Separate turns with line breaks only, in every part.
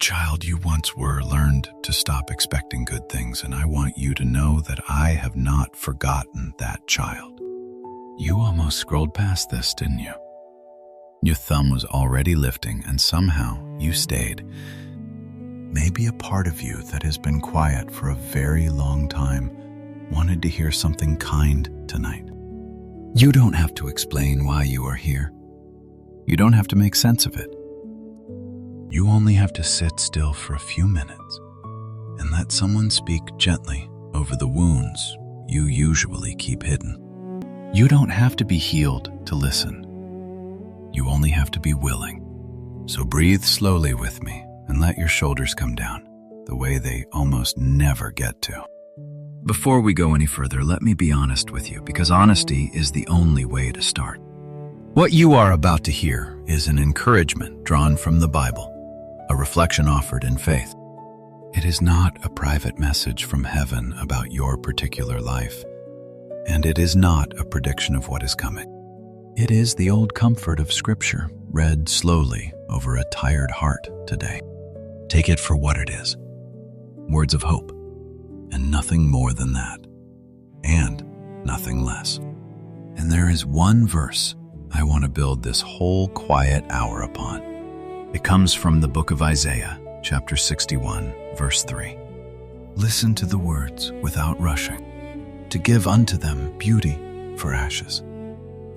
child you once were learned to stop expecting good things, and I want you to know that I have not forgotten that child. You almost scrolled past this, didn't you? Your thumb was already lifting, and somehow you stayed. Maybe a part of you that has been quiet for a very long time wanted to hear something kind tonight. You don't have to explain why you are here. You don't have to make sense of it. You only have to sit still for a few minutes and let someone speak gently over the wounds you usually keep hidden. You don't have to be healed to listen. You only have to be willing. So breathe slowly with me and let your shoulders come down the way they almost never get to. Before we go any further, let me be honest with you, because honesty is the only way to start. What you are about to hear is an encouragement drawn from the Bible, a reflection offered in faith. It is not a private message from heaven about your particular life, and it is not a prediction of what is coming. It is the old comfort of Scripture, read slowly over a tired heart today. Take it for what it is. Words of hope, and nothing more than that, and nothing less. And there is one verse I want to build this whole quiet hour upon. It comes from the book of Isaiah, chapter 61, verse 3. Listen to the words without rushing, to give unto them beauty for ashes,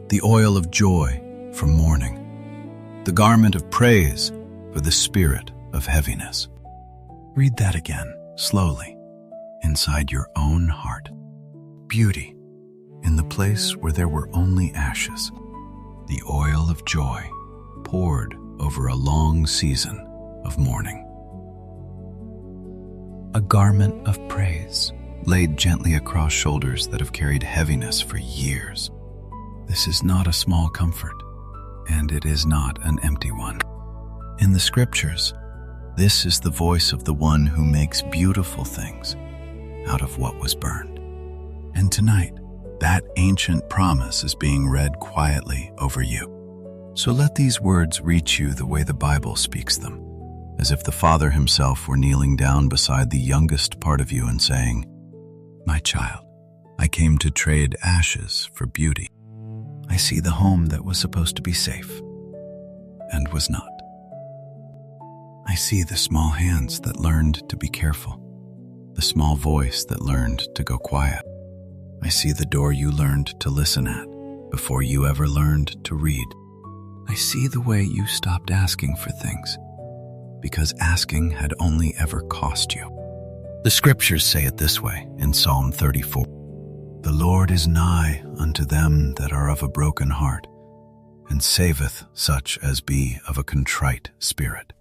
the oil of joy for mourning, the garment of praise for the spirit of heaviness. Read that again, slowly, inside your own heart. Beauty in the place where there were only ashes, the oil of joy poured over a long season of mourning. A garment of praise laid gently across shoulders that have carried heaviness for years. This is not a small comfort, and it is not an empty one. In the Scriptures, this is the voice of the one who makes beautiful things out of what was burned. And tonight, that ancient promise is being read quietly over you. So let these words reach you the way the Bible speaks them, as if the Father himself were kneeling down beside the youngest part of you and saying, "My child, I came to trade ashes for beauty. I see the home that was supposed to be safe and was not. I see the small hands that learned to be careful, the small voice that learned to go quiet. I see the door you learned to listen at before you ever learned to read. I see the way you stopped asking for things because asking had only ever cost you." The Scriptures say it this way in Psalm 34. "The Lord is nigh unto them that are of a broken heart, and saveth such as be of a contrite spirit."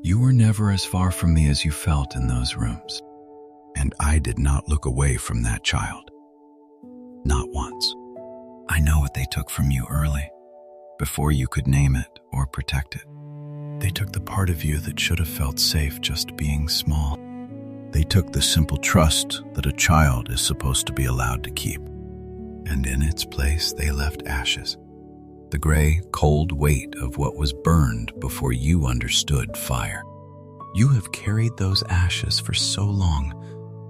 You were never as far from me as you felt in those rooms, and I did not look away from that child. Not once. I know what they took from you early, before you could name it or protect it. They took the part of you that should have felt safe just being small. They took the simple trust that a child is supposed to be allowed to keep. And in its place, they left ashes, the gray, cold weight of what was burned before you understood fire. You have carried those ashes for so long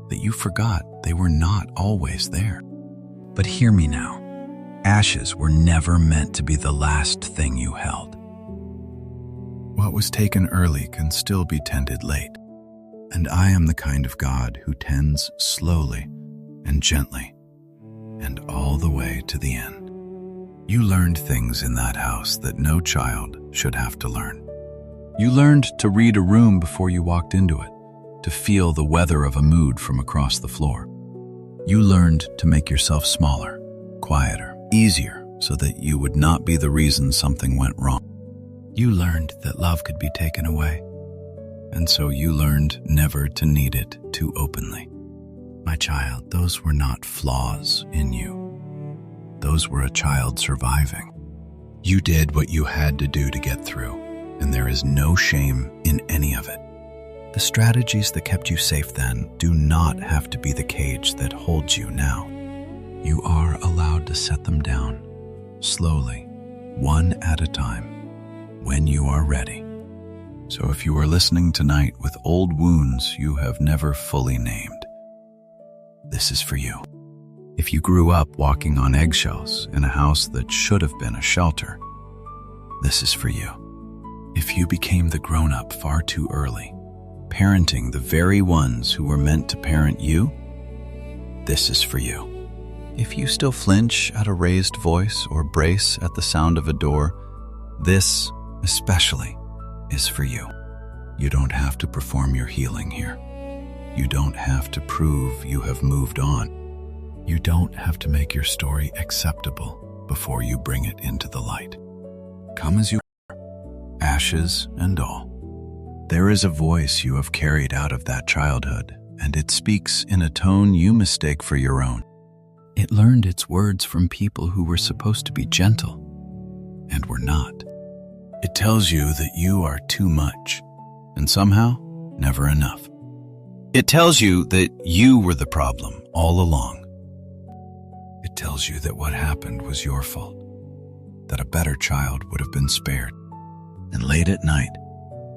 that you forgot they were not always there. But hear me now. Ashes were never meant to be the last thing you held. What was taken early can still be tended late. And I am the kind of God who tends slowly and gently and all the way to the end. You learned things in that house that no child should have to learn. You learned to read a room before you walked into it, to feel the weather of a mood from across the floor. You learned to make yourself smaller, quieter, easier, so that you would not be the reason something went wrong. You learned that love could be taken away, and so you learned never to need it too openly. My child, those were not flaws in you. Those were a child surviving. You did what you had to do to get through, and there is no shame in any of it. The strategies that kept you safe then do not have to be the cage that holds you now. You are allowed to set them down, slowly, one at a time, when you are ready. So if you are listening tonight with old wounds you have never fully named, this is for you. If you grew up walking on eggshells in a house that should have been a shelter, this is for you. If you became the grown-up far too early, parenting the very ones who were meant to parent you, this is for you. If you still flinch at a raised voice or brace at the sound of a door, this, especially, is for you. You don't have to perform your healing here. You don't have to prove you have moved on. You don't have to make your story acceptable before you bring it into the light. Come as you are, ashes and all. There is a voice you have carried out of that childhood, and it speaks in a tone you mistake for your own. It learned its words from people who were supposed to be gentle and were not. It tells you that you are too much and somehow never enough. It tells you that you were the problem all along. It tells you that what happened was your fault, that a better child would have been spared. And late at night,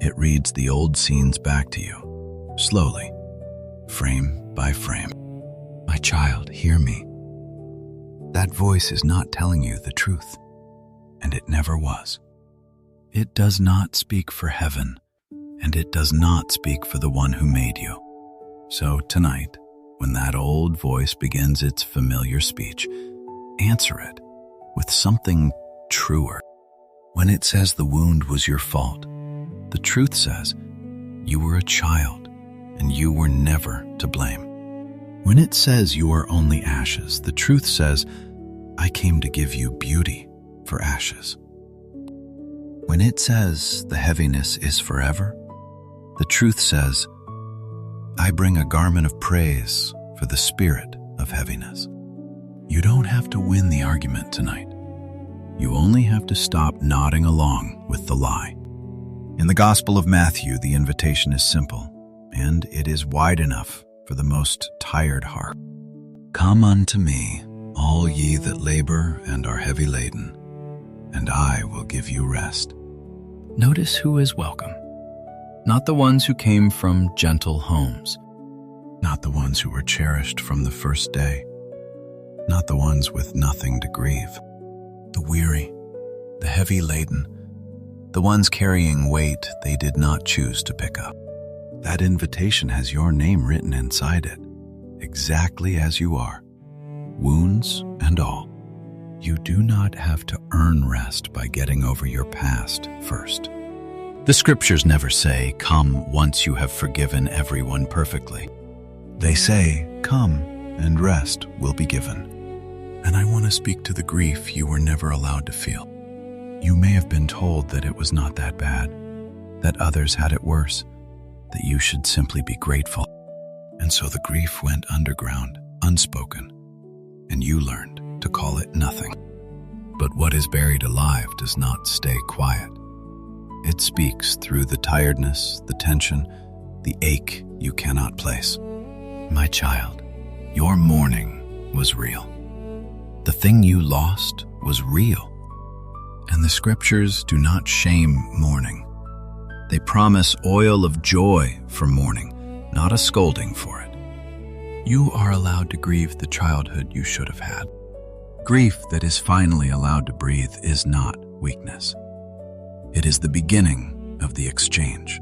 it reads the old scenes back to you, slowly, frame by frame. My child, hear me. That voice is not telling you the truth, and it never was. It does not speak for heaven, and it does not speak for the one who made you. So tonight, when that old voice begins its familiar speech, answer it with something truer. When it says the wound was your fault, the truth says you were a child and you were never to blame. When it says you are only ashes, the truth says, I came to give you beauty for ashes. When it says the heaviness is forever, the truth says, I bring a garment of praise for the spirit of heaviness. You don't have to win the argument tonight. You only have to stop nodding along with the lie. In the Gospel of Matthew, the invitation is simple, and it is wide enough for the most tired heart. Come unto me, all ye that labor and are heavy laden, and I will give you rest. Notice who is welcome. Not the ones who came from gentle homes, not the ones who were cherished from the first day, not the ones with nothing to grieve. The weary, the heavy laden, the ones carrying weight they did not choose to pick up. That invitation has your name written inside it, exactly as you are, wounds and all. You do not have to earn rest by getting over your past first. The scriptures never say, come once you have forgiven everyone perfectly. They say, come and rest will be given. And I want to speak to the grief you were never allowed to feel. You may have been told that it was not that bad, that others had it worse, that you should simply be grateful. And so the grief went underground, unspoken, and you learned to call it nothing. But what is buried alive does not stay quiet. It speaks through the tiredness, the tension, the ache you cannot place. My child, your mourning was real. The thing you lost was real. And the scriptures do not shame mourning. They promise oil of joy for mourning, not a scolding for it. You are allowed to grieve the childhood you should have had. Grief that is finally allowed to breathe is not weakness. It is the beginning of the exchange.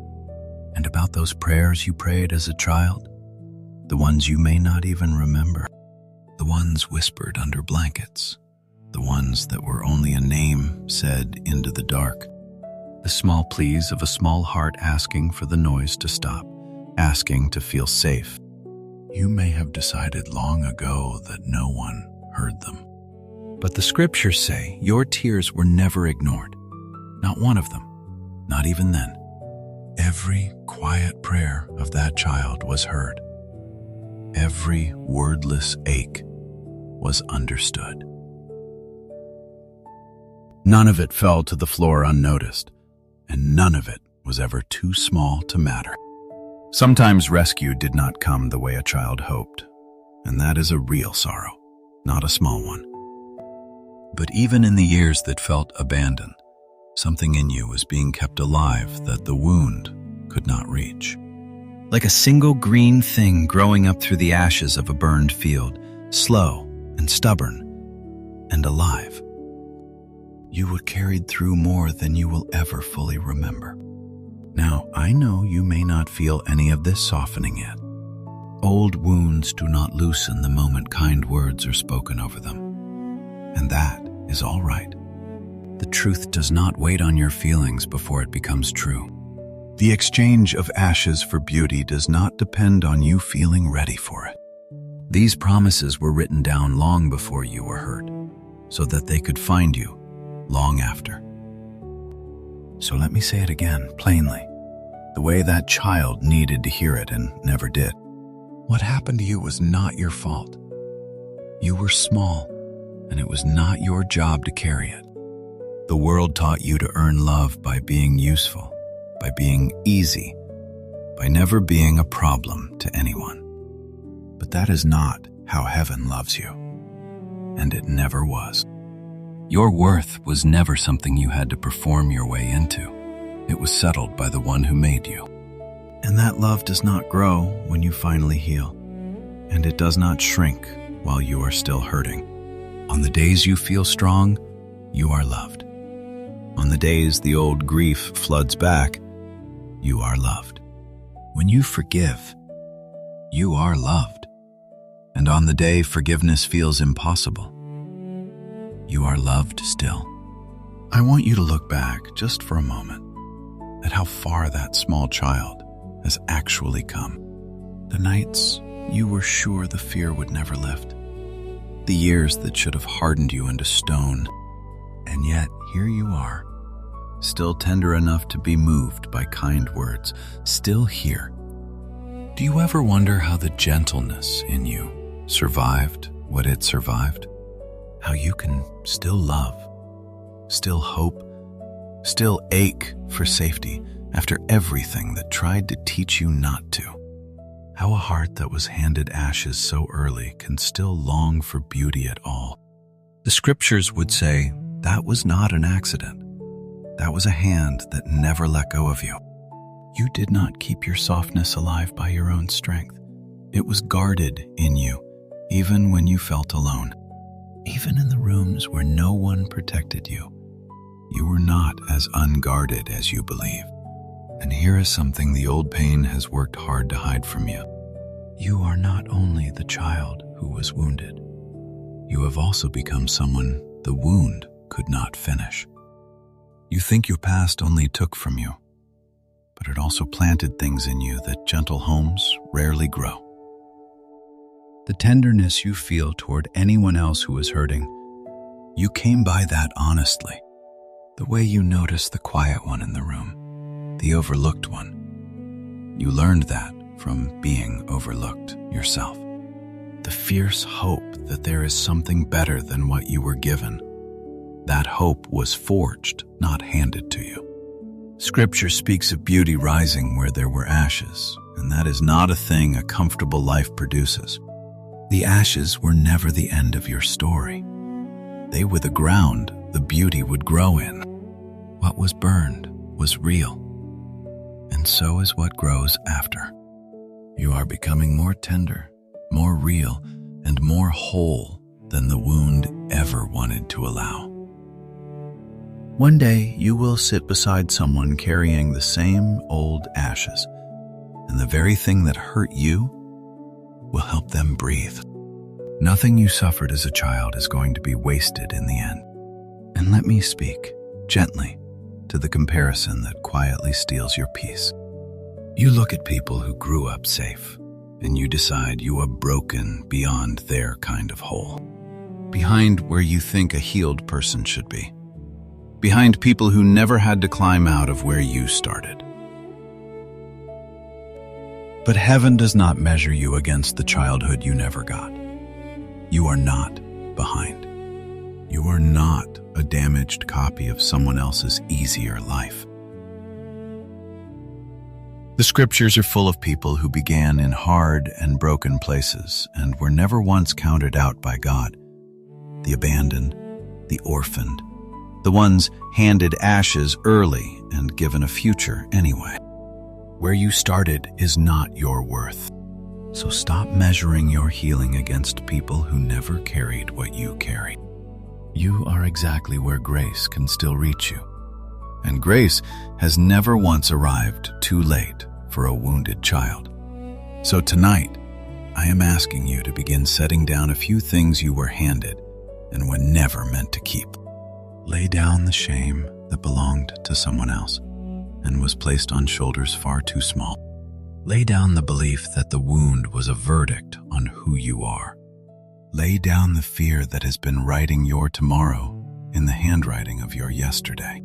And about those prayers you prayed as a child, the ones you may not even remember, the ones whispered under blankets, the ones that were only a name said into the dark, the small pleas of a small heart asking for the noise to stop, asking to feel safe. You may have decided long ago that no one heard them. But the scriptures say your tears were never ignored. Not one of them, not even then. Every quiet prayer of that child was heard. Every wordless ache was understood. None of it fell to the floor unnoticed, and none of it was ever too small to matter. Sometimes rescue did not come the way a child hoped, and that is a real sorrow, not a small one. But even in the years that felt abandoned, Something in you was being kept alive that the wound could not reach.
Like a single green thing growing up through the ashes of a burned field, slow and stubborn and alive.
You were carried through more than you will ever fully remember. Now, I know you may not feel any of this softening yet. Old wounds do not loosen the moment kind words are spoken over them. And that is all right. The truth does not wait on your feelings before it becomes true. The exchange of ashes for beauty does not depend on you feeling ready for it. These promises were written down long before you were hurt, so that they could find you long after. So let me say it again, plainly, the way that child needed to hear it and never did. What happened to you was not your fault. You were small, and it was not your job to carry it. The world taught you to earn love by being useful, by being easy, by never being a problem to anyone. But that is not how heaven loves you, and it never was. Your worth was never something you had to perform your way into. It was settled by the one who made you. And that love does not grow when you finally heal, and it does not shrink while you are still hurting. On the days you feel strong, you are loved. On the days the old grief floods back, you are loved. When you forgive, you are loved. And on the day forgiveness feels impossible, you are loved still. I want you to look back just for a moment at how far that small child has actually come. The nights you were sure the fear would never lift. The years that should have hardened you into stone. And yet, here you are, still tender enough to be moved by kind words, still here. Do you ever wonder how the gentleness in you survived what it survived? How you can still love, still hope, still ache for safety after everything that tried to teach you not to? How a heart that was handed ashes so early can still long for beauty at all? The scriptures would say that was not an accident. That was a hand that never let go of you. You did not keep your softness alive by your own strength. It was guarded in you, even when you felt alone. Even in the rooms where no one protected you, you were not as unguarded as you believe. And here is something the old pain has worked hard to hide from you. You are not only the child who was wounded, you have also become someone the wound could not finish. You think your past only took from you, but it also planted things in you that gentle homes rarely grow. The tenderness you feel toward anyone else who is hurting, you came by that honestly. The way you notice the quiet one in the room, the overlooked one. You learned that from being overlooked yourself. The fierce hope that there is something better than what you were given. That hope was forged, not handed to you. Scripture speaks of beauty rising where there were ashes, and that is not a thing a comfortable life produces. The ashes were never the end of your story. They were the ground the beauty would grow in. What was burned was real, and so is what grows after. You are becoming more tender, more real, and more whole than the wound ever wanted to allow. One day, you will sit beside someone carrying the same old ashes, and the very thing that hurt you will help them breathe. Nothing you suffered as a child is going to be wasted in the end. And let me speak gently to the comparison that quietly steals your peace. You look at people who grew up safe, and you decide you are broken beyond their kind of whole. Behind where you think a healed person should be. Behind people who never had to climb out of where you started. But heaven does not measure you against the childhood you never got. You are not behind. You are not a damaged copy of someone else's easier life. The scriptures are full of people who began in hard and broken places and were never once counted out by God. The abandoned, the orphaned,
the ones handed ashes early and given a future anyway. Where you started is not your worth. So stop measuring your healing against people who never carried what you carry. You are exactly where grace can still reach you. And grace has never once arrived too late for a wounded child. So tonight, I am asking you to begin setting down a few things you were handed and were never meant to keep. Lay down the shame that belonged to someone else and was placed on shoulders far too small. Lay down the belief that the wound was a verdict on who you are. Lay down the fear that has been writing your tomorrow in the handwriting of your yesterday.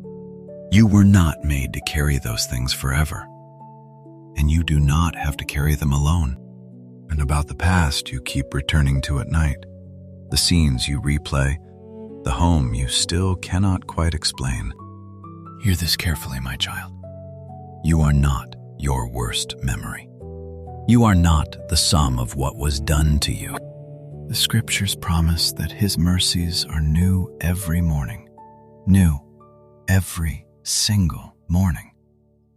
You were not made to carry those things forever, and you do not have to carry them alone. And about the past you keep returning to at night, the scenes you replay, the home you still cannot quite explain. Hear this carefully, my child. You are not your worst memory. You are not the sum of what was done to you. The scriptures promise that His mercies are new every morning. New every single morning.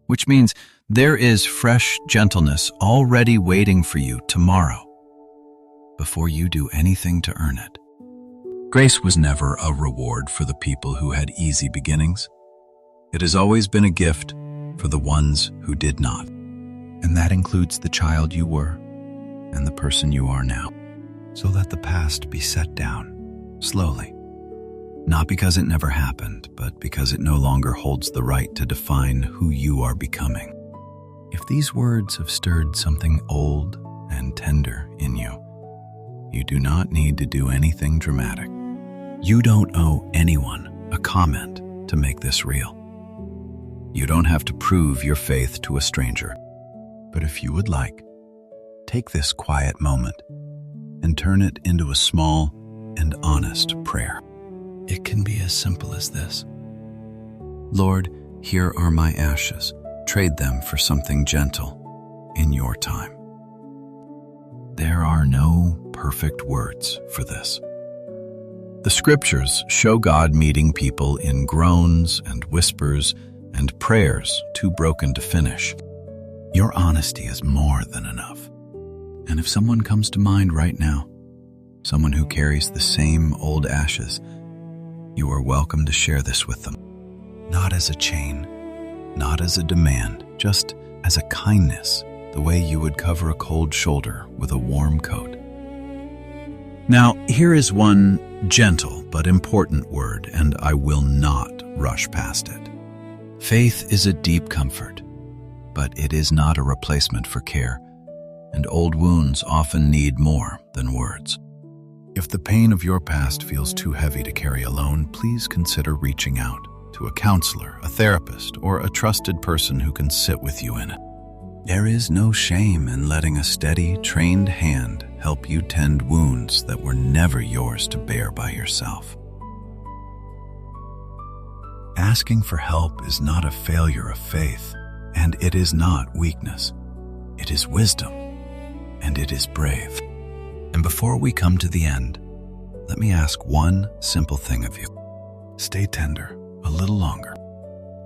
Which means there is fresh gentleness already waiting for you tomorrow before you do anything to earn it. Grace was never a reward for the people who had easy beginnings. It has always been a gift for the ones who did not. And that includes the child you were and the person you are now. So let the past be set down, slowly. Not because it never happened, but because it no longer holds the right to define who you are becoming. If these words have stirred something old and tender in you, you do not need to do anything dramatic. You don't owe anyone a comment to make this real. You don't have to prove your faith to a stranger. But if you would like, take this quiet moment and turn it into a small and honest prayer. It can be as simple as this. Lord, here are my ashes. Trade them for something gentle in your time. There are no perfect words for this. The scriptures show God meeting people in groans and whispers and prayers too broken to finish. Your honesty is more than enough. And if someone comes to mind right now, someone who carries the same old ashes, you are welcome to share this with them. Not as a chain, not as a demand, just as a kindness, the way you would cover a cold shoulder with a warm coat. Now, here is one gentle but important word, and I will not rush past it. Faith is a deep comfort, but it is not a replacement for care, and old wounds often need more than words. If the pain of your past feels too heavy to carry alone, please consider reaching out to a counselor, a therapist, or a trusted person who can sit with you in it. There is no shame in letting a steady, trained hand help you tend wounds that were never yours to bear by yourself. Asking for help is not a failure of faith, and it is not weakness. It is wisdom, and it is brave. And before we come to the end, let me ask one simple thing of you. Stay tender a little longer.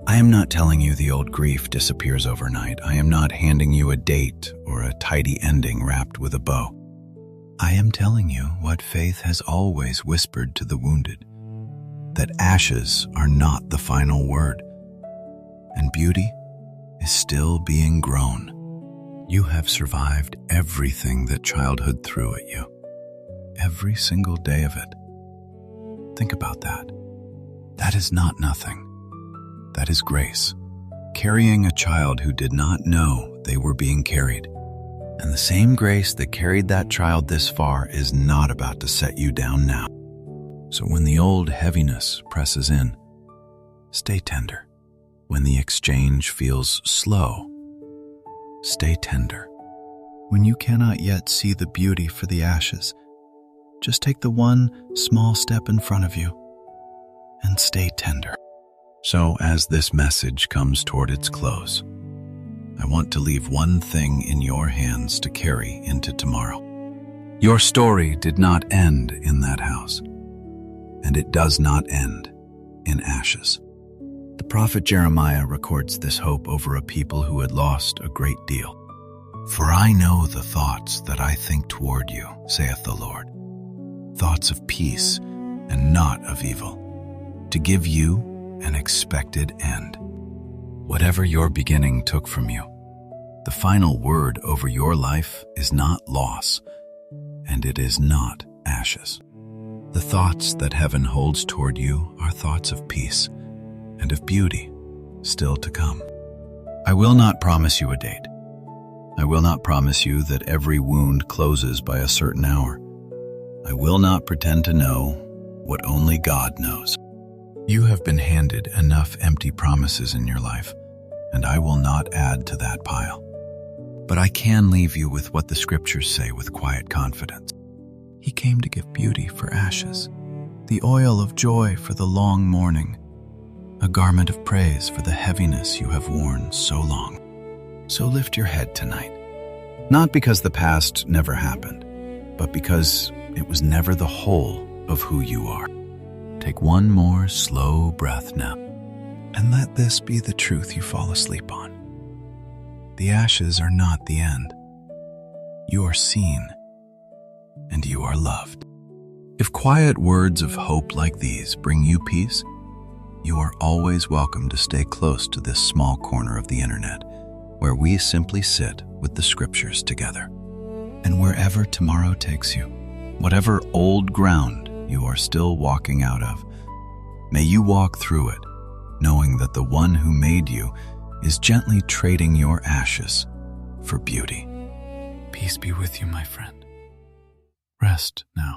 I am not telling you the old grief disappears overnight. I am not handing you a date or a tidy ending wrapped with a bow. I am telling you what faith has always whispered to the wounded, that ashes are not the final word, and beauty is still being grown. You have survived everything that childhood threw at you, every single day of it. Think about that. That is not nothing. That is grace, carrying a child who did not know they were being carried. And the same grace that carried that child this far is not about to set you down now. So when the old heaviness presses in, stay tender. When the exchange feels slow, stay tender. When you cannot yet see the beauty for the ashes, just take the one small step in front of you and stay tender. So as this message comes toward its close, I want to leave one thing in your hands to carry into tomorrow. Your story did not end in that house, and it does not end in ashes. The prophet Jeremiah records this hope over a people who had lost a great deal. For I know the thoughts that I think toward you, saith the Lord, thoughts of peace and not of evil, to give you an expected end. Whatever your beginning took from you, the final word over your life is not loss, and it is not ashes. The thoughts that heaven holds toward you are thoughts of peace and of beauty still to come. I will not promise you a date. I will not promise you that every wound closes by a certain hour. I will not pretend to know what only God knows. You have been handed enough empty promises in your life, and I will not add to that pile. But I can leave you with what the scriptures say with quiet confidence. He came to give beauty for ashes, the oil of joy for the long mourning, a garment of praise for the heaviness you have worn so long. So lift your head tonight, not because the past never happened, but because it was never the whole of who you are. Take one more slow breath now, and let this be the truth you fall asleep on. The ashes are not the end. You are seen, and you are loved. If quiet words of hope like these bring you peace, you are always welcome to stay close to this small corner of the internet, where we simply sit with the scriptures together. And wherever tomorrow takes you, whatever old ground you are still walking out of, may you walk through it, knowing that the one who made you is gently trading your ashes for beauty. Peace be with you, my friend. Rest now.